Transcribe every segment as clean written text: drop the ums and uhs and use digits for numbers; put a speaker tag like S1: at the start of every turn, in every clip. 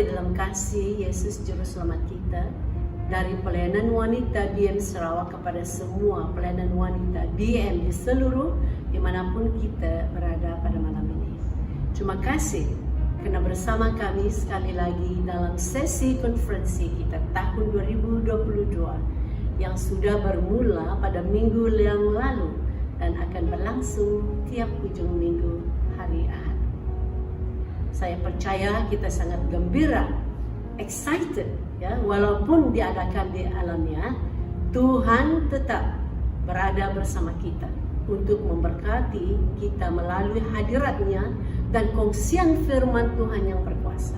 S1: di dalam kasih Yesus Juru Selamat kita, dari pelayanan wanita DM Sarawak kepada semua pelayanan wanita DM di seluruh dimanapun kita berada pada malam ini. Terima kasih karena bersama kami sekali lagi dalam sesi konferensi kita tahun 2022 yang sudah bermula pada minggu yang lalu dan akan berlangsung tiap ujung minggu hari Ahad. Saya percaya kita sangat gembira, excited, ya, walaupun diadakan di alamnya, Tuhan tetap berada bersama kita untuk memberkati kita melalui hadiratnya dan kongsian firman Tuhan yang berkuasa.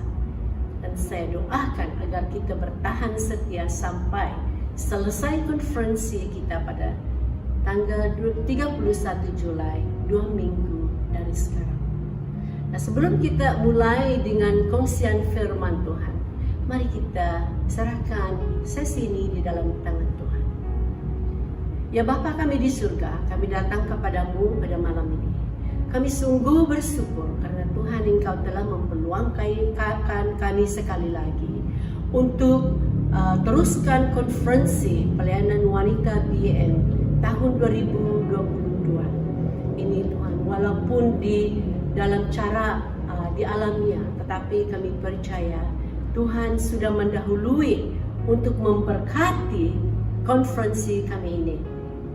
S1: Dan saya doakan agar kita bertahan setia sampai selesai konferensi kita pada tanggal 31 Julai, 2 minggu dari sekarang. Nah, sebelum kita mulai dengan kongsian firman Tuhan, mari kita serahkan sesi ini di dalam tangan Tuhan. Ya Bapa kami di surga, kami datang kepadamu pada malam ini. Kami sungguh bersyukur karena Tuhan Engkau telah mempeluangkan kami sekali lagi untuk teruskan konferensi pelayanan wanita BM tahun 2022. Ini Tuhan, walaupun di dalam cara di alamnya, tetapi kami percaya Tuhan sudah mendahului untuk memberkati konferensi kami ini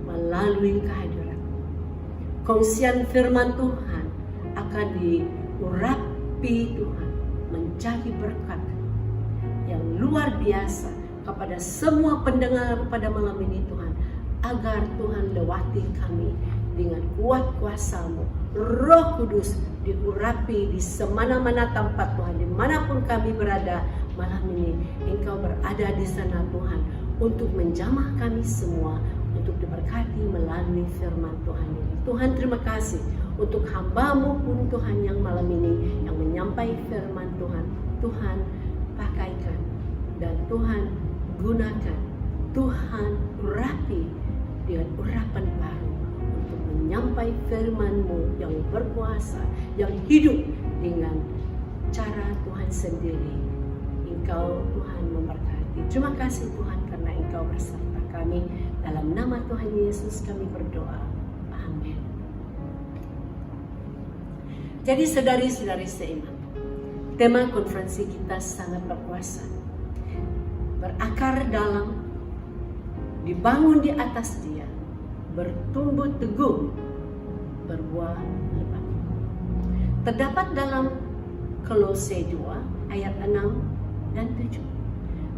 S1: melalui kehadiran. Kongsian firman Tuhan akan diurapi Tuhan menjadi berkat yang luar biasa kepada semua pendengar pada malam ini Tuhan, agar Tuhan lewati kami dengan kuat kuasa-Mu. Roh Kudus diurapi di semana-mana tempat Tuhan, dimanapun kami berada malam ini. Engkau berada di sana Tuhan untuk menjamah kami semua, untuk diberkati melalui firman Tuhan ini. Tuhan terima kasih untuk hamba-Mu pun Tuhan yang malam ini yang menyampaikan firman Tuhan. Tuhan pakaikan dan Tuhan gunakan, Tuhan urapi dengan urapan baru untuk menyampaikan firman-Mu yang berkuasa, yang hidup dengan cara Tuhan sendiri. Engkau Tuhan memberkati. Terima kasih Tuhan karena Engkau beserta kami. Dalam nama Tuhan Yesus kami berdoa. Amin. Jadi saudari-saudari seiman, tema konferensi kita sangat berkuasa. Berakar dalam, dibangun di atas Dia, bertumbuh teguh, berbuah lebat. Terdapat dalam Kolose 2 ayat 6 dan 7,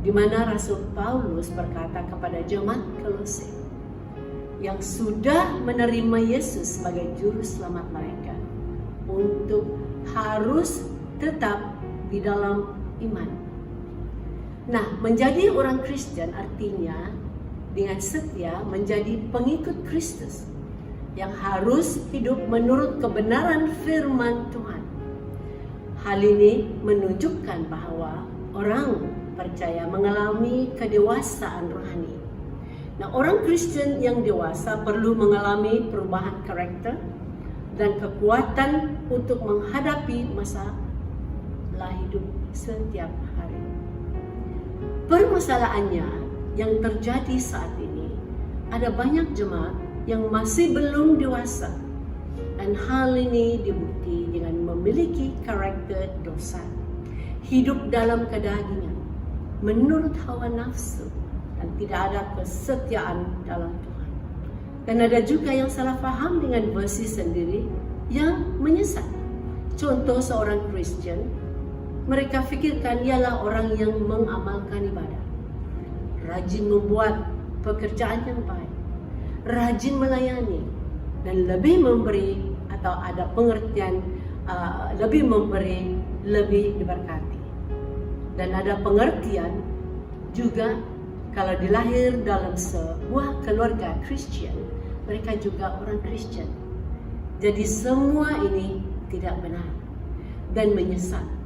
S1: di mana Rasul Paulus berkata kepada jemaat Kolose yang sudah menerima Yesus sebagai juru selamat mereka untuk harus tetap di dalam iman. Nah, menjadi orang Kristen artinya dengan setia menjadi pengikut Kristus yang harus hidup menurut kebenaran firman Tuhan. Hal ini menunjukkan bahwa orang percaya mengalami kedewasaan rohani. Nah, orang Kristen yang dewasa perlu mengalami perubahan karakter dan kekuatan untuk menghadapi masalah hidup setiap hari. Permasalahannya yang terjadi saat ini, ada banyak jemaat yang masih belum dewasa, dan hal ini dibukti dengan memiliki karakter dosa, hidup dalam kedagingan, menurut hawa nafsu, dan tidak ada kesetiaan dalam Tuhan. Dan ada juga yang salah paham dengan versi sendiri yang menyesat. Contoh seorang Kristen, mereka fikirkan ialah orang yang mengamalkan ibadah, rajin membuat pekerjaan yang baik, rajin melayani, dan lebih memberi atau ada pengertian lebih memberi, lebih diberkati. Dan ada pengertian juga kalau dilahir dalam sebuah keluarga Kristen, mereka juga orang Kristen. Jadi semua ini tidak benar dan menyesat.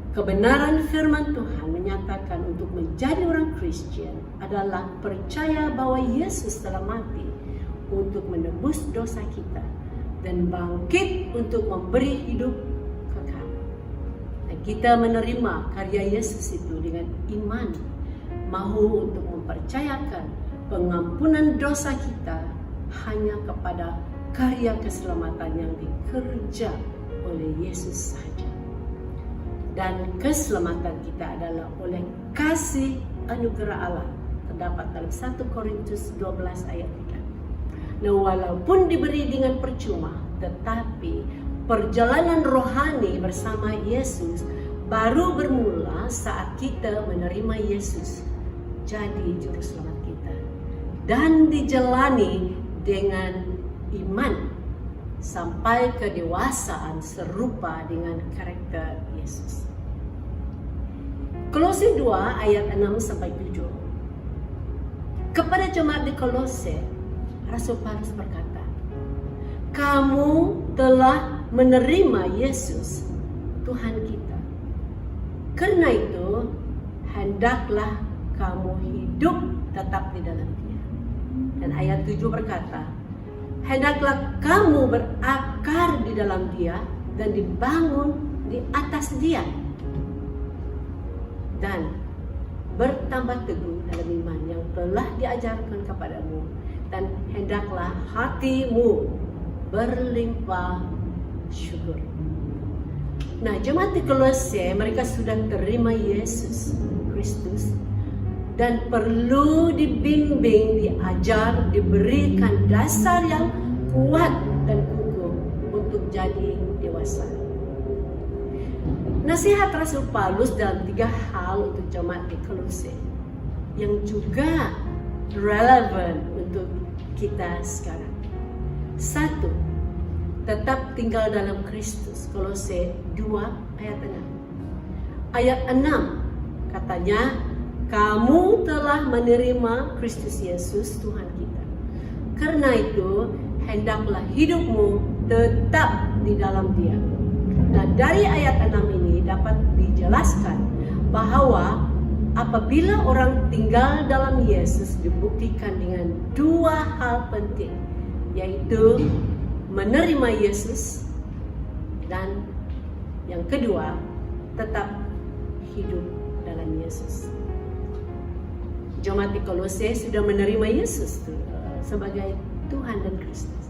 S1: Kebenaran firman Tuhan menyatakan untuk menjadi orang Kristen adalah percaya bahwa Yesus telah mati untuk menebus dosa kita dan bangkit untuk memberi hidup kekal. Nah, kita menerima karya Yesus itu dengan iman, mahu untuk mempercayakan pengampunan dosa kita hanya kepada karya keselamatan yang dikerja oleh Yesus saja. Dan keselamatan kita adalah oleh kasih anugerah Allah, terdapat dalam 1 Korintus 12 ayat 3. Nah, walaupun diberi dengan percuma, tetapi perjalanan rohani bersama Yesus baru bermula saat kita menerima Yesus jadi juru selamat kita dan dijalani dengan iman sampai kedewasaan serupa dengan karakter Yesus. Kolose 2 ayat 6 sampai 7. Kepada jemaat di Kolose, Rasul Paulus berkata, "Kamu telah menerima Yesus, Tuhan kita. Karena itu, hendaklah kamu hidup tetap di dalam Dia." Dan ayat 7 berkata, "Hendaklah kamu berakar di dalam Dia dan dibangun di atas Dia. Dan bertambah teguh dalam iman yang telah diajarkan kepadamu. Dan hendaklah hatimu berlimpah syukur." Nah, jemaat di Kolose, mereka sudah terima Yesus Kristus dan perlu dibimbing, diajar, diberikan dasar yang kuat dan kukuh untuk jadi dewasa. Nasihat Rasul Paulus dalam 3 hal untuk jemaat di Kolose yang juga relevan untuk kita sekarang. 1. Tetap tinggal dalam Kristus. Kolose 2 ayat 6. Ayat 6 katanya, "Kamu telah menerima Kristus Yesus Tuhan kita. Karena itu, hendaklah hidupmu tetap di dalam Dia." Nah, dari ayat 6 ini dapat dijelaskan bahwa apabila orang tinggal dalam Yesus dibuktikan dengan 2 hal penting, yaitu menerima Yesus dan yang kedua, tetap hidup dalam Yesus. Jemaat di Kolose sudah menerima Yesus sebagai Tuhan dan Kristus.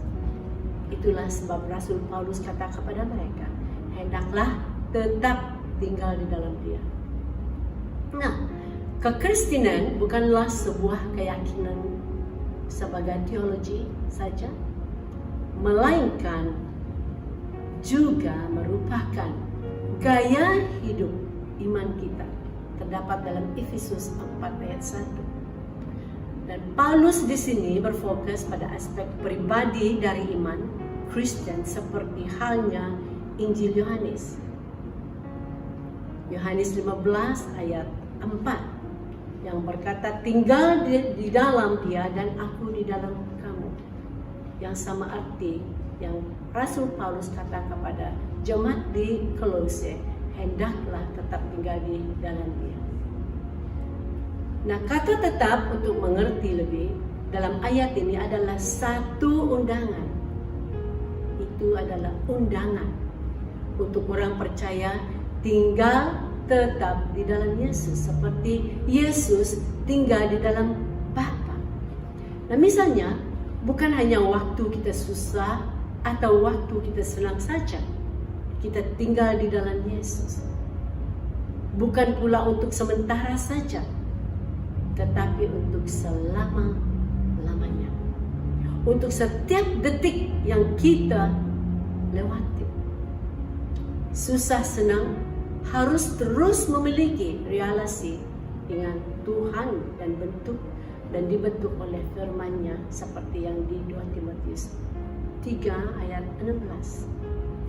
S1: Itulah sebab Rasul Paulus kata kepada mereka, hendaklah tetap tinggal di dalam Dia. Nah, kekristenan bukanlah sebuah keyakinan sebagai teologi saja, melainkan juga merupakan gaya hidup iman kita, terdapat dalam Efesus 4 ayat 1. Dan Paulus di sini berfokus pada aspek pribadi dari iman Kristen seperti halnya Injil Yohanes. Yohanes 15 ayat 4 yang berkata, "Tinggal di dalam Dia dan aku di dalam kamu." Yang sama arti yang Rasul Paulus kata kepada jemaat di Kolose, hendaklah tetap tinggal di dalam Dia. Nah, kata tetap untuk mengerti lebih dalam ayat ini adalah satu undangan. Itu adalah undangan untuk orang percaya tinggal tetap di dalam Yesus seperti Yesus tinggal di dalam Bapa. Nah, misalnya bukan hanya waktu kita susah atau waktu kita senang saja kita tinggal di dalam Yesus. Bukan pula untuk sementara saja, tetapi untuk selama-lamanya. Untuk setiap detik yang kita lewati. Susah senang harus terus memiliki relasi dengan Tuhan dan dibentuk oleh firman-Nya seperti yang di 2 Timotius 3 ayat 16.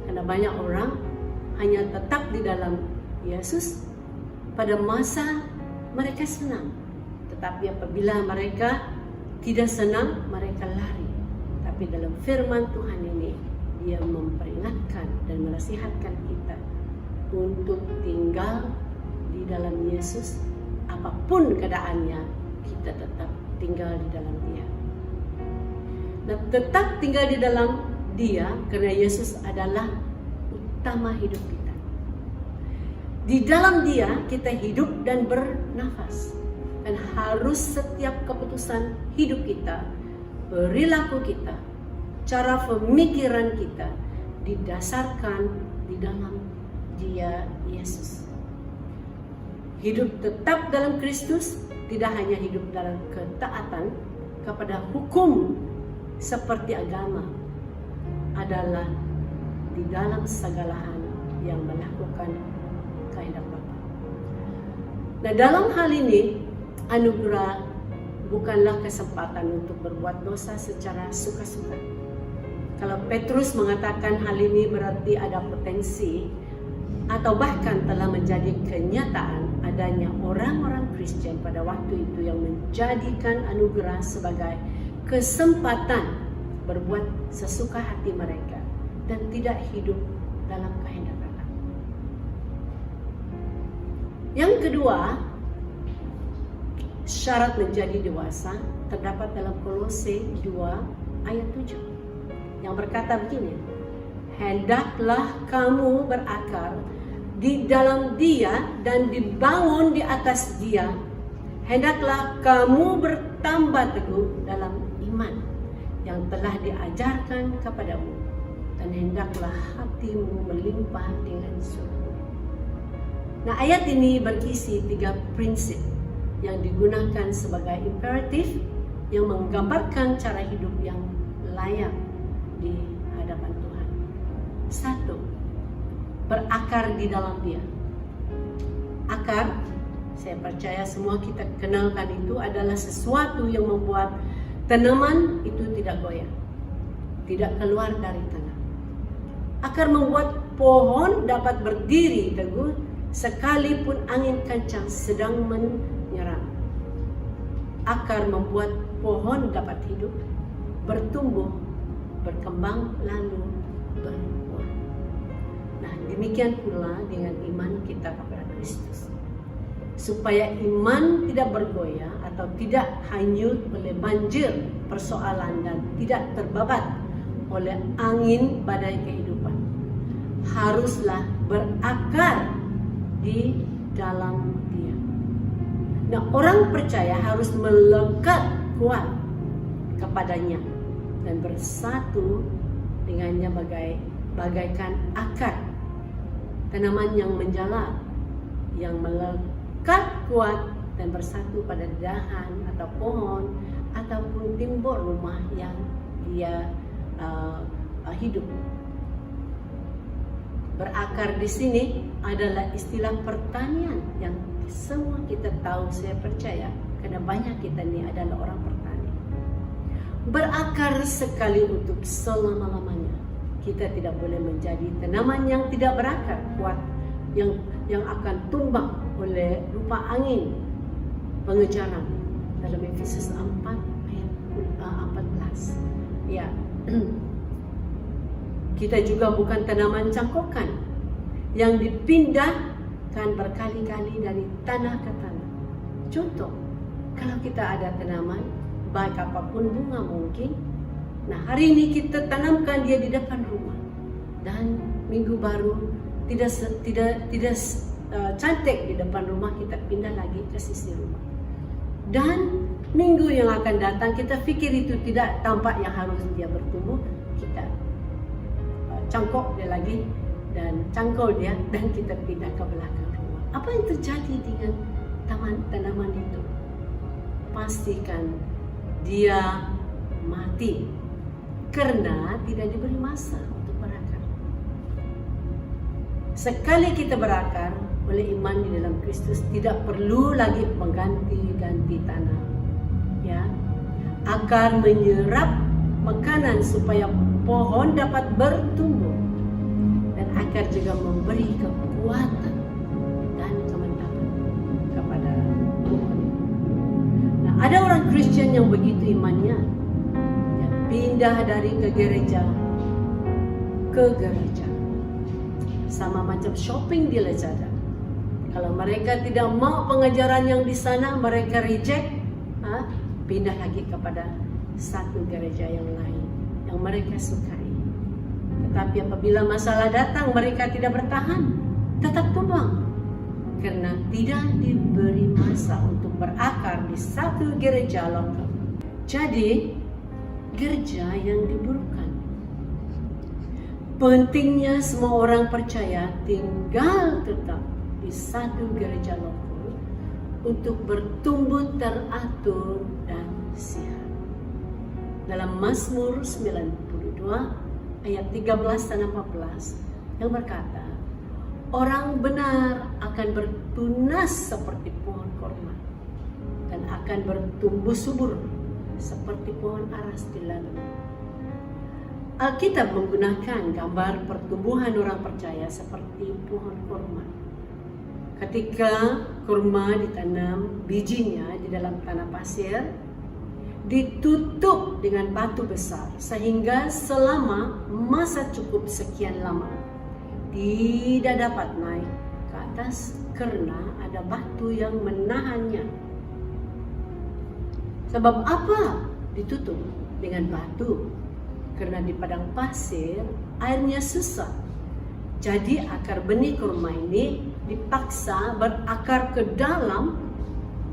S1: Karena banyak orang hanya tetap di dalam Yesus pada masa mereka senang. Tetapi apabila mereka tidak senang, mereka lari. Tapi dalam firman Tuhan ini, Dia memperingatkan dan menasihatkan kita untuk tinggal di dalam Yesus. Apapun keadaannya, kita tetap tinggal di dalam Dia. Dan tetap tinggal di dalam Dia karena Yesus adalah utama hidup kita. Di dalam Dia kita hidup dan bernafas. Dan harus setiap keputusan hidup kita, perilaku kita, cara pemikiran kita didasarkan di dalam Dia Yesus. Hidup tetap dalam Kristus tidak hanya hidup dalam ketaatan kepada hukum seperti agama, adalah di dalam segala hal yang melakukan kehendak Bapa. Nah, dalam hal ini anugerah bukanlah kesempatan untuk berbuat dosa secara suka-suka. Kalau Petrus mengatakan hal ini berarti ada potensi atau bahkan telah menjadi kenyataan adanya orang-orang Kristen pada waktu itu yang menjadikan anugerah sebagai kesempatan berbuat sesuka hati mereka dan tidak hidup dalam kehendak Allah. Yang kedua, syarat menjadi dewasa terdapat dalam Kolose 2 ayat 7 yang berkata begini, hendaklah kamu berakar di dalam Dia dan dibangun di atas Dia. Hendaklah kamu bertambah teguh dalam iman yang telah diajarkan kepadamu, dan hendaklah hatimu melimpah dengan syukur. Nah, ayat ini berisi 3 prinsip yang digunakan sebagai imperatif yang menggambarkan cara hidup yang layak di hadapan Tuhan. 1. Berakar di dalam Dia. Akar, saya percaya semua kita kenalkan, itu adalah sesuatu yang membuat tanaman itu tidak goyah, tidak keluar dari tanah. Akar membuat pohon dapat berdiri teguh sekalipun angin kencang sedang menyerang. Akar membuat pohon dapat hidup, bertumbuh, berkembang, lalu berbuah. Nah, demikian pula dengan iman kita kepada Kristus. Supaya iman tidak bergoyah atau tidak hanyut oleh banjir persoalan dan tidak terbabat oleh angin badai kehidupan, haruslah berakar di dalam Dia. Nah, orang percaya harus melekat kuat kepadanya dan bersatu dengannya bagaikan akar tanaman yang menjalar, yang melekat kuat dan bersatu pada dahan atau pohon ataupun timbul rumah yang dia hidup. Berakar di sini adalah istilah pertanian yang semua kita tahu, saya percaya, karena banyak kita ini adalah orang bertani. Berakar sekali untuk selama-lamanya. Kita tidak boleh menjadi tanaman yang tidak berakar kuat, yang akan tumbang oleh rupa angin pengejaran dalam Efesus 4 ayat 14. Ya. Kita juga bukan tanaman cangkokan yang dipindahkan berkali-kali dari tanah ke tanah. Contoh, kalau kita ada tanaman, baik apapun bunga mungkin, nah hari ini kita tanamkan dia di depan rumah, dan minggu baru tidak cantik di depan rumah, kita pindah lagi ke sisi rumah. Dan minggu yang akan datang kita pikir itu tidak tampak yang harus dia bertumbuh, kita cangkok dia lagi dan cangkol dia dan kita pindah ke belakang rumah. Apa yang terjadi dengan tanaman itu? Pastikan dia mati karena tidak diberi masa untuk berakar. Sekali kita berakar oleh iman di dalam Kristus, tidak perlu lagi mengganti-ganti tanah. Ya, akar menyerap makanan supaya pohon dapat bertumbuh, dan akar juga memberi kekuatan dan kemantapan kepada pohon. Nah, ada orang Kristen yang begitu imannya, yang pindah dari gereja ke gereja, sama macam shopping di Lazada. Kalau mereka tidak mau pengajaran yang di sana, mereka reject, pindah lagi kepada satu gereja yang lain yang mereka sukai. Tetapi apabila masalah datang, mereka tidak bertahan, tetap tumbang karena tidak diberi masa untuk berakar di satu gereja lokal. Jadi, gereja yang diburukan. Pentingnya semua orang percaya tinggal tetap di satu gereja lokal untuk bertumbuh teratur dan sehat. Dalam Mazmur 92 ayat 13 dan 14 yang berkata, orang benar akan bertunas seperti pohon korma dan akan bertumbuh subur seperti pohon aras di ladang. Alkitab menggunakan gambar pertumbuhan orang percaya seperti pohon korma. Ketika kurma ditanam, bijinya di dalam tanah pasir ditutup dengan batu besar sehingga selama masa cukup sekian lama tidak dapat naik ke atas karena ada batu yang menahannya. Sebab apa ditutup dengan batu? Karena di padang pasir airnya susah. Jadi akar benih kurma ini dipaksa berakar ke dalam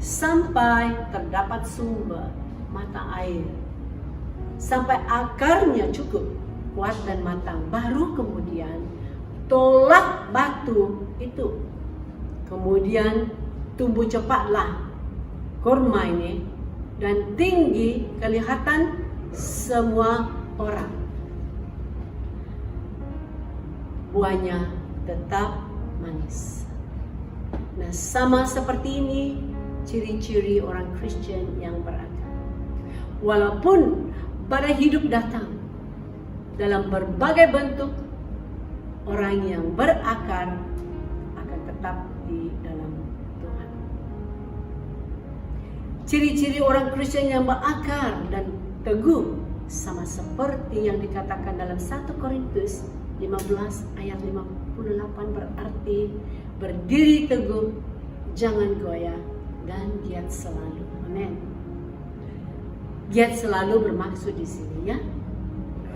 S1: sampai terdapat sumber mata air. Sampai akarnya cukup kuat dan matang. Baru kemudian tolak batu itu. Kemudian tumbuh cepatlah kurma ini dan tinggi kelihatan semua orang. Buahnya tetap manis. Nah, sama seperti ini ciri-ciri orang Kristen yang berakar. Walaupun badai hidup datang dalam berbagai bentuk, orang yang berakar akan tetap di dalam Tuhan. Ciri-ciri orang Kristen yang berakar dan teguh sama seperti yang dikatakan dalam 1 Korintus 15 ayat 58 berarti berdiri teguh, jangan goyah, dan giat selalu. Amin. Giat selalu bermaksud di sini ya,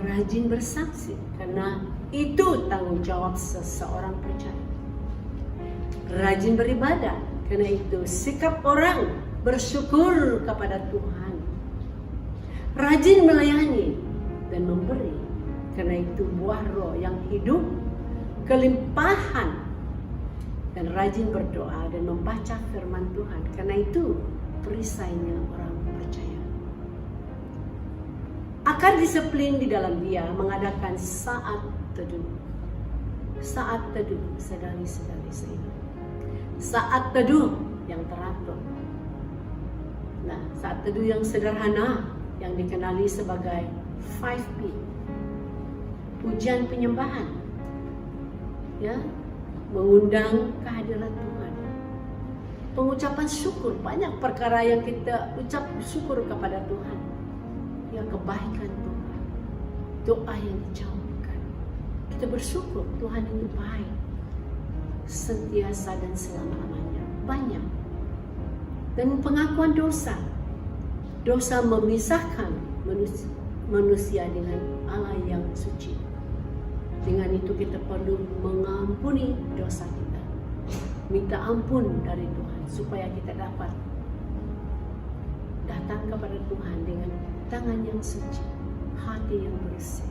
S1: rajin bersaksi, karena itu tanggung jawab seseorang percaya. Rajin beribadah, karena itu sikap orang bersyukur kepada Tuhan. Rajin melayani dan memberi, karena itu buah roh yang hidup, kelimpahan, dan rajin berdoa dan membaca firman Tuhan, karena itu perisainya orang percaya. Akar disiplin di dalam dia mengadakan saat teduh. Saat teduh, saudari-saudari saya. Saat teduh yang teratur. Nah, saat teduh yang sederhana yang dikenali sebagai 5P. Pujian penyembahan. Ya, mengundang kehadiran Tuhan. Pengucapan syukur, banyak perkara yang kita ucap syukur kepada Tuhan. Ya, kebaikan Tuhan. Doa yang dijawabkan. Kita bersyukur Tuhan itu baik. Sentiasa dan selama-lamanya. Banyak. Dan pengakuan dosa. Dosa memisahkan manusia dengan Allah yang suci. Dengan itu kita perlu mengampuni dosa kita. Minta ampun dari Tuhan supaya kita dapat datang kepada Tuhan dengan tangan yang suci, hati yang bersih,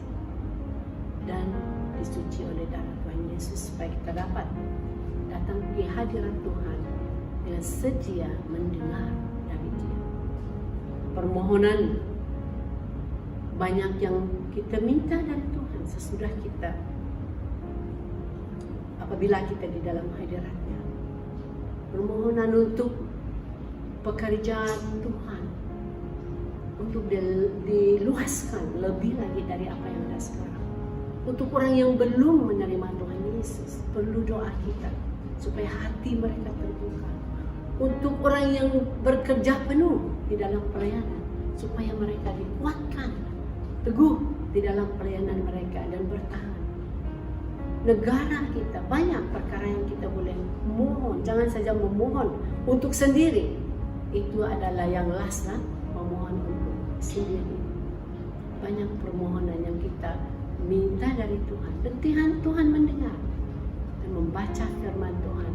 S1: dan disuci oleh darah Tuhan Yesus supaya kita dapat datang ke hadirat Tuhan dengan sedia mendengar dari Dia. Permohonan banyak yang kita minta dari Tuhan sesudah kita, apabila kita di dalam hadirat-Nya. Permohonan untuk pekerjaan Tuhan, untuk diluaskan lebih lagi dari apa yang ada sekarang. Untuk orang yang belum menerima Tuhan Yesus, perlu doa kita supaya hati mereka terbuka. Untuk orang yang bekerja penuh di dalam pelayanan, supaya mereka dikuatkan teguh di dalam pelayanan mereka dan bertahan. Negara kita banyak perkara yang kita boleh mohon, jangan saja memohon untuk sendiri. Itu adalah yang last lah, memohon untuk sendiri. Banyak permohonan yang kita minta dari Tuhan, dan Tuhan mendengar dan membaca firman Tuhan.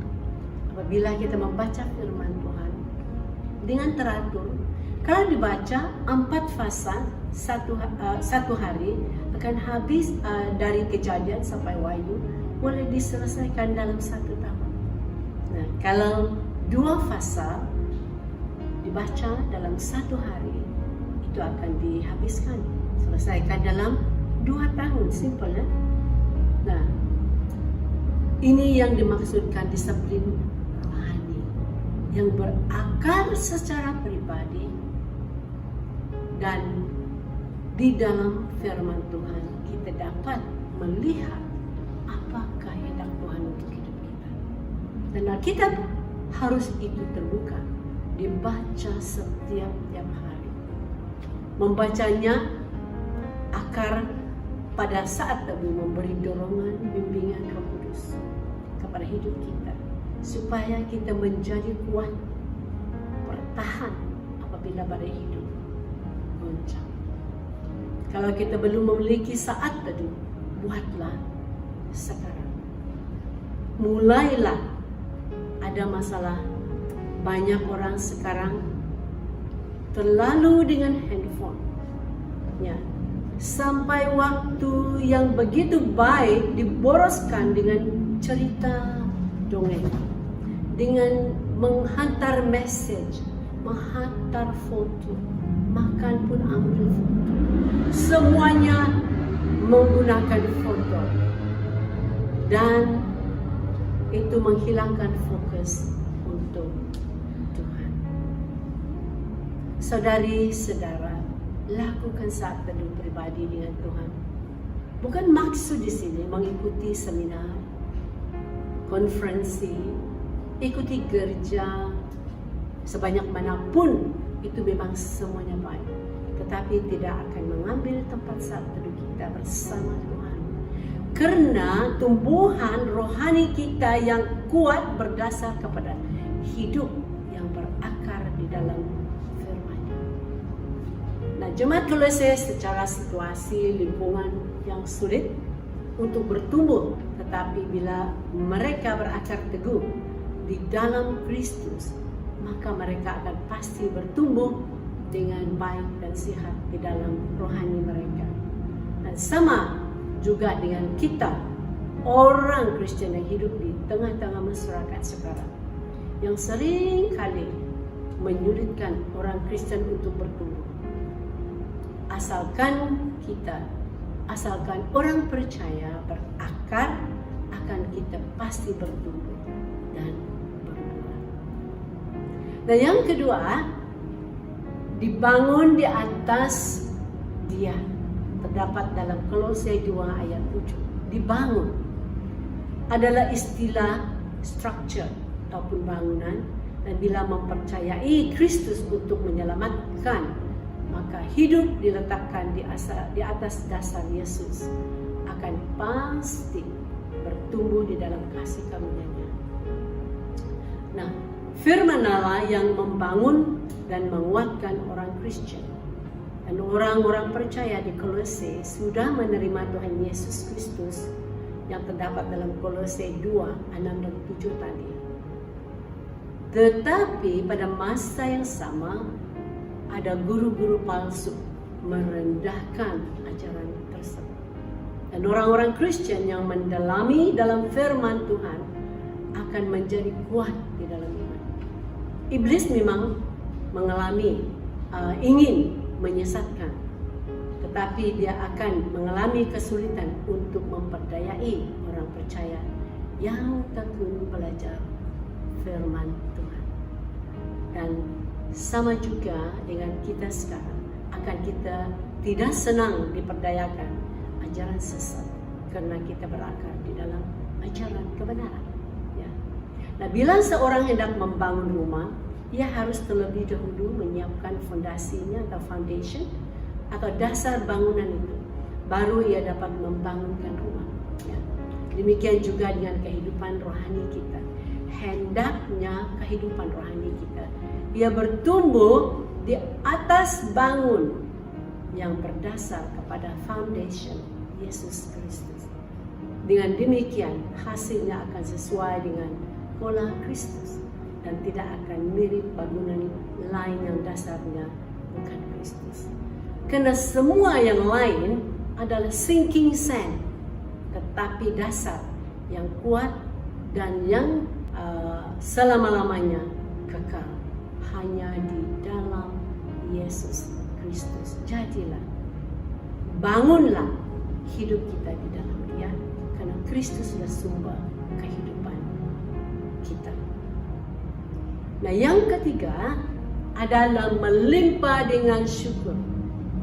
S1: apabila kita membaca firman Tuhan dengan teratur, kalau dibaca 4 fasa satu hari akan habis dari Kejadian sampai Wahyu, boleh diselesaikan dalam 1 tahun. Nah, kalau 2 fasa dibaca dalam 1 hari, itu akan dihabiskan, selesaikan dalam 2 tahun, simple ya. Nah, ini yang dimaksudkan disiplin rohani yang berakar secara pribadi dan di dalam firman Tuhan kita dapat melihat apa kehendak Tuhan untuk hidup kita. Dan Alkitab harus itu terbuka, dibaca setiap hari. Membacanya akar pada saat teduh memberi dorongan bimbingan Roh Kudus kepada hidup kita supaya kita menjadi kuat bertahan apabila badai hidup goncang. Kalau kita belum memiliki saat teduh, buatlah sekarang. Mulailah. Ada masalah. Banyak orang sekarang terlalu dengan handphone. Ya. Sampai waktu yang begitu baik diboroskan dengan cerita dongeng, dengan menghantar message, menghantar foto, makan pun ambil foto. Semuanya menggunakan foto. Dan itu menghilangkan fokus untuk Tuhan. Saudari-saudara, lakukan saat teduh pribadi dengan Tuhan. Bukan maksud di sini mengikuti seminar, konferensi, ikuti gereja, sebanyak manapun itu memang semuanya baik. Tetapi tidak akan mengambil tempat saat teduh kita bersama Tuhan. Karena tumbuhan rohani kita yang kuat berdasar kepada hidup yang berakar di dalam firman-Nya. Nah, jemaat Kolose secara situasi lingkungan yang sulit untuk bertumbuh, tetapi bila mereka berakar teguh di dalam Kristus, maka mereka akan pasti bertumbuh dengan baik dan sehat di dalam rohani mereka. Dan sama juga dengan kita, orang Kristen yang hidup di tengah-tengah masyarakat sekarang, yang sering kali menyulitkan orang Kristen untuk bertumbuh. Asalkan orang percaya berakar, akan kita pasti bertumbuh dan berbuah. Dan yang kedua, dibangun di atas Dia. Terdapat dalam Kolose 2 ayat 7. Dibangun adalah istilah structure ataupun bangunan, dan bila mempercayai Kristus untuk menyelamatkan, maka hidup diletakkan di atas dasar Yesus akan pasti bertumbuh di dalam kasih karunia-Nya. Nah, firman Allah yang membangun dan menguatkan orang Kristen dan orang-orang percaya di Kolose sudah menerima Tuhan Yesus Kristus yang terdapat dalam Kolose 2, 6 dan 7 tadi. Tetapi pada masa yang sama ada guru-guru palsu merendahkan ajaran tersebut. Dan orang-orang Kristen yang mendalami dalam firman Tuhan akan menjadi kuat di dalam iman. Iblis memang ingin menyesatkan, tetapi dia akan mengalami kesulitan untuk memperdayai orang percaya yang tekun belajar firman Tuhan. Dan sama juga dengan kita sekarang, akan kita tidak senang diperdayakan ajaran sesat karena kita berakar di dalam ajaran kebenaran. Ya. Nah, bila seorang hendak membangun rumah, ia harus terlebih dahulu menyiapkan fondasinya atau foundation atau dasar bangunan itu, baru ia dapat membangunkan rumah. Ya. Demikian juga dengan kehidupan rohani kita. Hendaknya kehidupan rohani kita, ia bertumbuh di atas bangun yang berdasar kepada foundation Yesus Kristus. Dengan demikian hasilnya akan sesuai dengan pola Kristus dan tidak akan mirip bangunan lain yang dasarnya bukan Kristus. Karena semua yang lain adalah sinking sand, tetapi dasar yang kuat dan yang selama-lamanya kekal hanya di dalam Yesus Kristus. Jadilah, bangunlah hidup kita di dalam Dia, karena Kristuslah sumber kehidupan kita. Nah, yang ketiga adalah melimpah dengan syukur.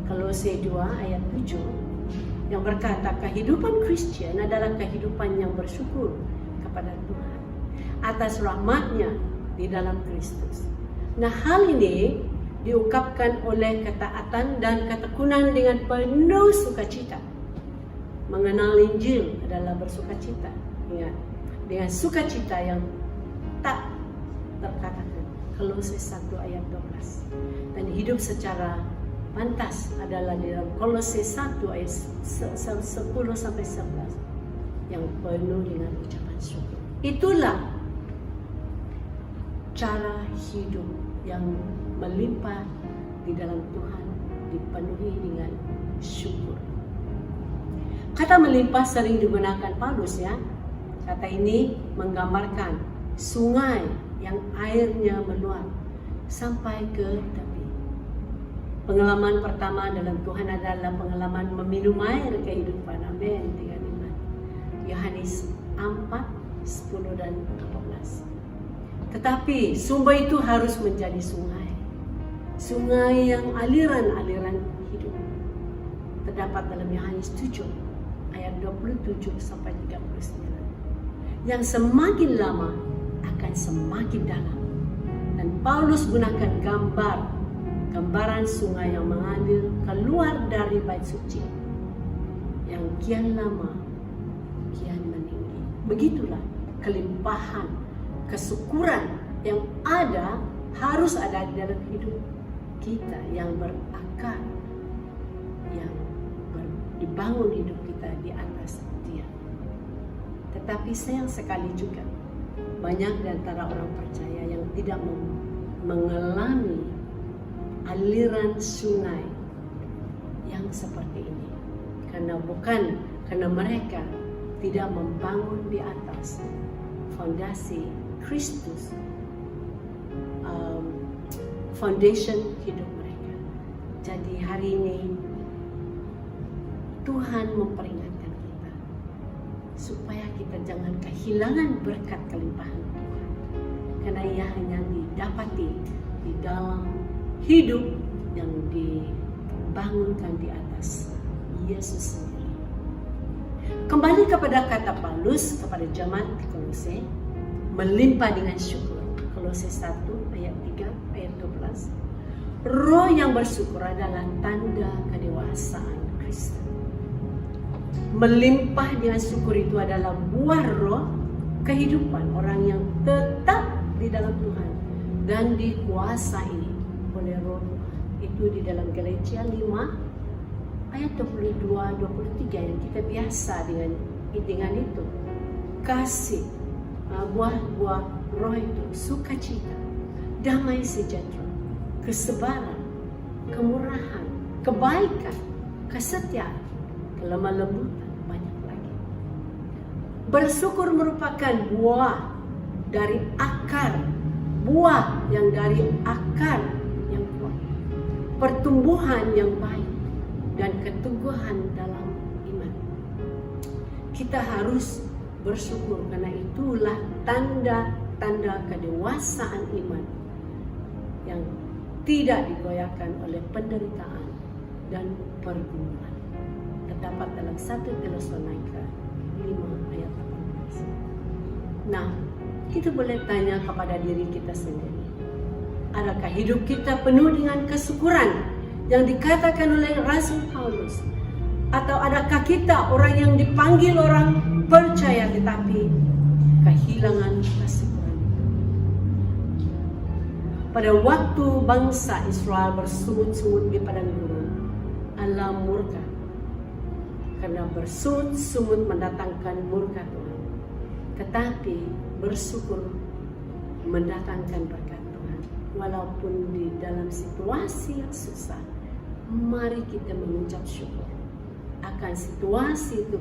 S1: Kolose 2 ayat 7 yang berkata kehidupan Kristen adalah kehidupan yang bersyukur kepada Tuhan atas rahmat-Nya di dalam Kristus. Nah, hal ini diungkapkan oleh ketaatan dan ketekunan dengan penuh sukacita. Mengenal Injil adalah bersukacita. Ingat, dengan sukacita yang tak terkatakan. Kolose 1 ayat 12. Dan hidup secara pantas adalah di dalam Kolose 1 ayat 10 sampai 11 yang penuh dengan ucapan syukur. Itulah cara hidup yang melimpah di dalam Tuhan, dipenuhi dengan syukur. Kata melimpah sering digunakan Paulus, ya. Kata ini menggambarkan sungai yang airnya meluap sampai ke tepi. Pengalaman pertama dalam Tuhan adalah pengalaman meminum air kehidupan. Amin. Dengan iman. Yohanes 4, 10 dan 14. Tetapi sumber itu harus menjadi sungai. Sungai yang aliran-aliran hidup. Terdapat dalam Yohanes 7 ayat 27 sampai 39. Yang semakin lama akan semakin dalam. Dan Paulus gunakan gambaran sungai yang mengalir keluar dari bait suci, yang kian lama kian meninggi. Begitulah kelimpahan kesyukuran yang harus ada di dalam hidup kita, yang berakar, yang dibangun hidup kita di atas Dia. Tetapi sayang sekali juga banyak di antara orang percaya yang tidak mengalami aliran sungai yang seperti ini, karena mereka tidak membangun di atas fondasi Kristus, foundation hidup mereka. Jadi hari ini Tuhan memperingatkan kita supaya kita jangan kehilangan berkat kelimpahan Tuhan, karena ia hanya didapati di dalam hidup yang dibangunkan di atas Yesus sendiri. Kembali kepada kata Paulus kepada jemaat di Kolose, melimpah dengan syukur. Kolose 1 ayat 3 ayat 12. Roh yang bersyukur adalah tanda kedewasaan Kristen. Melimpah dengan syukur itu adalah buah roh kehidupan orang yang tetap di dalam Tuhan dan dikuasai oleh Roh Tuhan. Itu di dalam Galatia 5 ayat 22-23 yang kita biasa dengan itu. Kasih, buah-buah roh itu sukacita, damai sejahtera, kesabaran, kemurahan, kebaikan, kesetiaan, kelemah lembutan, banyak lagi. Bersyukur merupakan buah dari akar, buah yang dari akar yang kuat, pertumbuhan yang baik, dan keteguhan dalam iman. Kita harus bersyukur karena itulah tanda-tanda kedewasaan iman yang tidak digoyahkan oleh penderitaan dan pergumulan. Terdapat dalam 1 Tesalonika 5 ayat 18. Nah, kita boleh tanya kepada diri kita sendiri. Adakah hidup kita penuh dengan kesyukuran yang dikatakan oleh Rasul Paulus? Atau adakah kita orang yang dipanggil orang percaya tetapi kehilangan kesyukuran? Pada waktu bangsa Israel bersungut-sungut di padang gurun, Allah murka karena bersungut-sungut mendatangkan murka Tuhan. Tetapi bersyukur mendatangkan berkat Tuhan. Walaupun di dalam situasi yang susah, mari kita mengucap syukur akan situasi itu.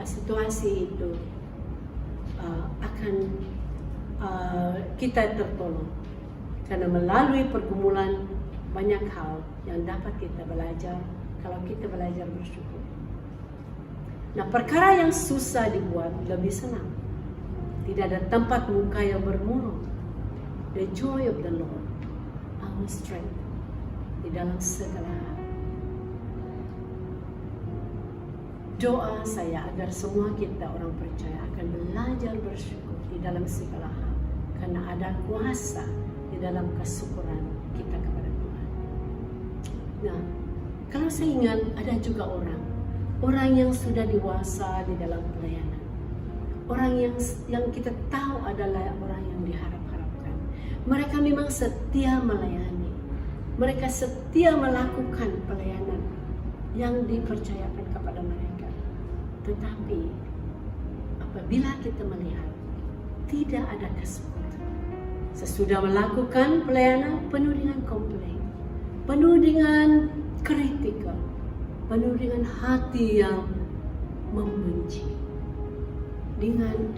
S1: Situasi itu akan kita tertolong, karena melalui pergumulan banyak hal yang dapat kita belajar kalau kita belajar bersyukur. Nah, perkara yang susah dibuat lebih senang. Tidak ada tempat muka yang bermurung. The joy of the Lord, our strength, di dalam segala hal. Doa saya agar semua kita orang percaya akan belajar bersyukur di dalam segala hal, karena ada kuasa di dalam kesyukuran kita kepada Tuhan. Nah, kalau saya ingat ada juga orang yang sudah dewasa di dalam pelayanan, orang yang kita tahu adalah orang yang diharap-harapkan. Mereka memang setia melayani, mereka setia melakukan pelayanan yang dipercayakan kepada mereka. Tetapi apabila kita melihat tidak ada kesyukuran, sesudah melakukan pelayanan penuh dengan komplain, penuh dengan kritikal, penuh dengan hati yang membenci. Dengan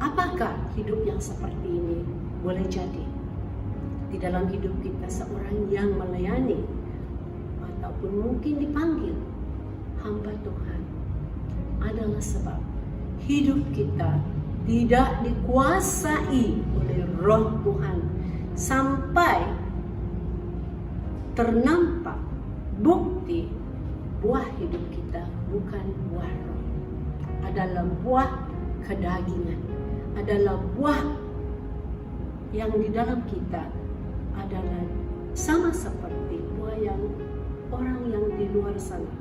S1: apakah hidup yang seperti ini boleh jadi di dalam hidup kita seorang yang melayani ataupun mungkin dipanggil hamba Tuhan, adalah sebab hidup kita tidak dikuasai oleh Roh Tuhan sampai ternampak bukti buah hidup kita bukan buah roh, adalah buah kedagingan, adalah buah yang di dalam kita adalah sama seperti buah yang orang yang di luar sana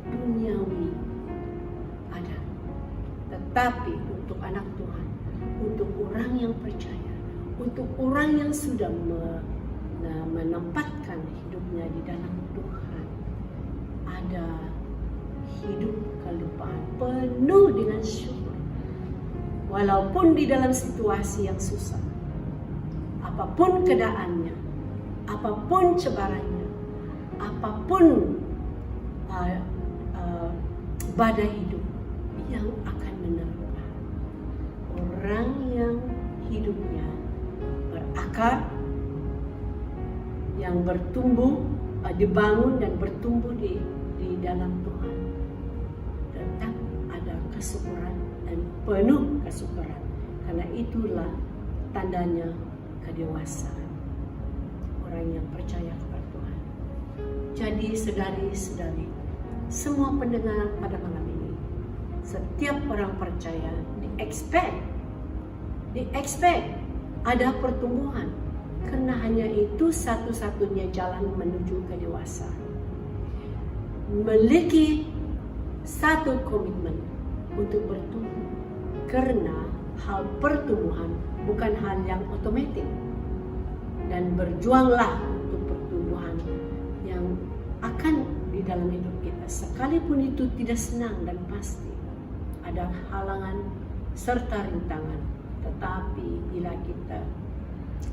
S1: duniawi ada. Tetapi untuk anak Tuhan, untuk orang yang percaya, untuk orang yang sudah menempatkan hidupnya di dalam Tuhan, ada hidup kelimpahan penuh dengan syukur. Walaupun di dalam situasi yang susah, apapun keadaannya, apapun cebarannya, apapun badai hidup yang akan menerpa, orang yang hidupnya berakar, yang bertumbuh, dibangun dan bertumbuh di dalam Tuhan, tetap ada kesyukuran dan penuh kesyukuran, karena itulah tandanya kedewasaan orang yang percaya kepada Tuhan. Jadi saudari-saudari, semua pendengar pada malam ini, setiap orang percaya di-expect ada pertumbuhan, karena hanya itu satu-satunya jalan menuju kedewasaan. Memiliki satu komitmen untuk bertumbuh, karena hal pertumbuhan bukan hal yang otomatis, dan berjuanglah untuk pertumbuhan yang akan di dalam hidup kita, sekalipun itu tidak senang dan pasti ada halangan serta rintangan. Tetapi bila kita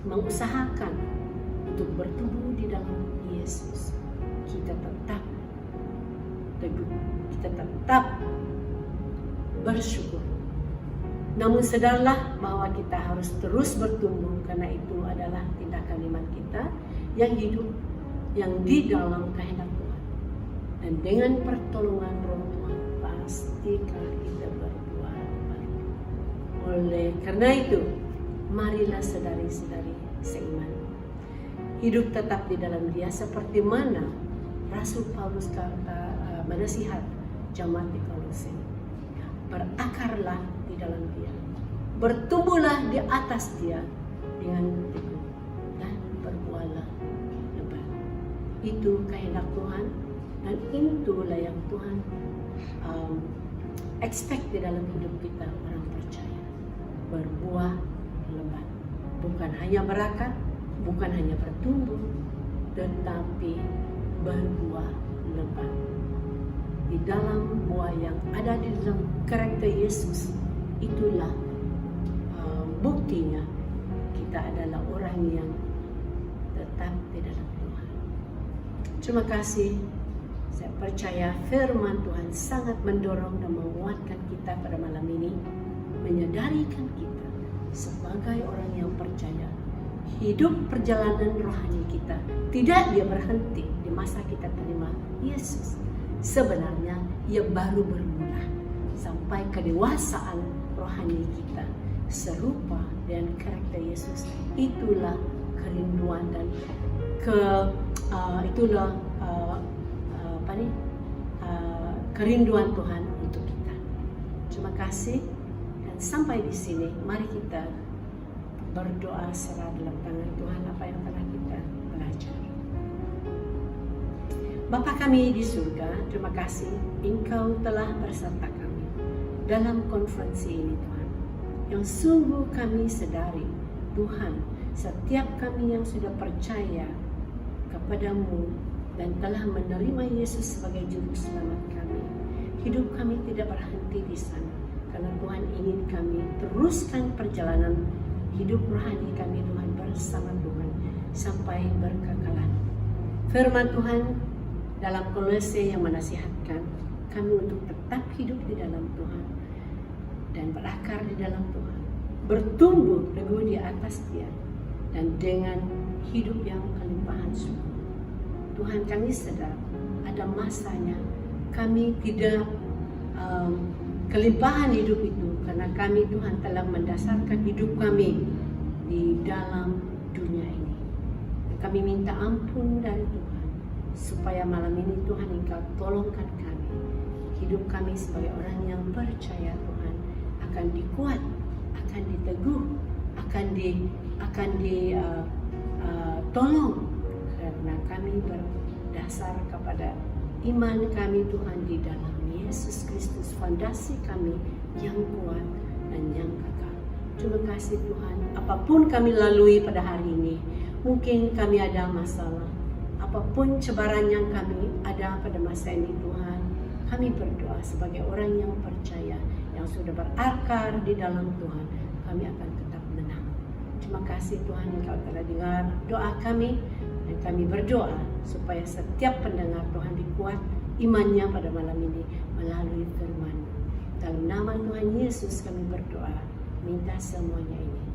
S1: mengusahakan untuk bertumbuh di dalam Yesus, kita tetap teguh, kita tetap bersyukur. Namun sadarlah bahwa kita harus terus bertumbuh, karena itu adalah tindakan iman kita yang hidup, yang di dalam kehendak Tuhan. Dan dengan pertolongan Roh Tuhan, pastikan kita berbuah baik. Oleh karena itu, marilah saudari-saudari seiman, hidup tetap di dalam Dia, seperti mana Rasul Paulus menasihat jemaat di Kolose. Berakarlah di dalam Dia, bertumbuhlah di atas Dia dengan teguh, dan berbuahlah lebat. Itu kehendak Tuhan, dan itulah yang Tuhan expect di dalam hidup kita orang percaya. Berbuah lebat, bukan hanya berakar, bukan hanya bertumbuh, tetapi berbuah lebat. Di dalam buah yang ada di dalam karakter Yesus, itulah buktinya kita adalah orang yang tetap di dalam Tuhan. Terima kasih. Saya percaya firman Tuhan sangat mendorong dan menguatkan kita pada malam ini, menyadarikan kita sebagai orang yang percaya. Hidup perjalanan rohani kita tidak dia berhenti di masa kita terima Yesus. Sebenarnya ia baru bermula sampai kedewasaan rohani kita serupa dengan karakter Yesus. Itulah kerinduan dan kerinduan Tuhan untuk kita. Terima kasih dan sampai di sini mari kita berdoa serah dalam tangan Tuhan apa yang telah kita belajar. Bapa kami di surga, terima kasih Engkau telah berserta kami dalam konferensi ini Tuhan. Yang sungguh kami sadari Tuhan, setiap kami yang sudah percaya kepadamu dan telah menerima Yesus sebagai juru selamat kami, hidup kami tidak berhenti di sana, karena Tuhan ingin kami teruskan perjalanan hidup rohani kami Tuhan bersama Tuhan sampai berkekalan. Firman Tuhan dalam Kolose yang menasihatkan kami untuk tetap hidup di dalam Tuhan dan berakar di dalam Tuhan, bertumbuh teguh di atas Dia dan dengan hidup yang kelimpahan sungguh. Tuhan, kami sadar ada masanya kami tidak kelimpahan hidup itu karena kami Tuhan telah mendasarkan hidup kami di dalam dunia ini. Kami minta ampun dari Tuhan supaya malam ini Tuhan Engkau tolongkan kami. Hidup kami sebagai orang yang percaya Tuhan akan dikuat, akan diteguh, akan ditolong karena kami berdasar kepada iman kami Tuhan di dalam Yesus Kristus, fondasi kami yang kuat dan yang kekal. Terima kasih Tuhan, apapun kami lalui pada hari ini, mungkin kami ada masalah, apapun cabaran yang kami ada pada masa ini Tuhan, kami berdoa sebagai orang yang percaya, yang sudah berakar di dalam Tuhan, kami akan tetap menang. Terima kasih Tuhan, Engkau telah dengar doa kami, dan kami berdoa supaya setiap pendengar Tuhan dikuat imannya pada malam ini melalui firman. Dalam nama Tuhan Yesus kami berdoa, minta semuanya ini.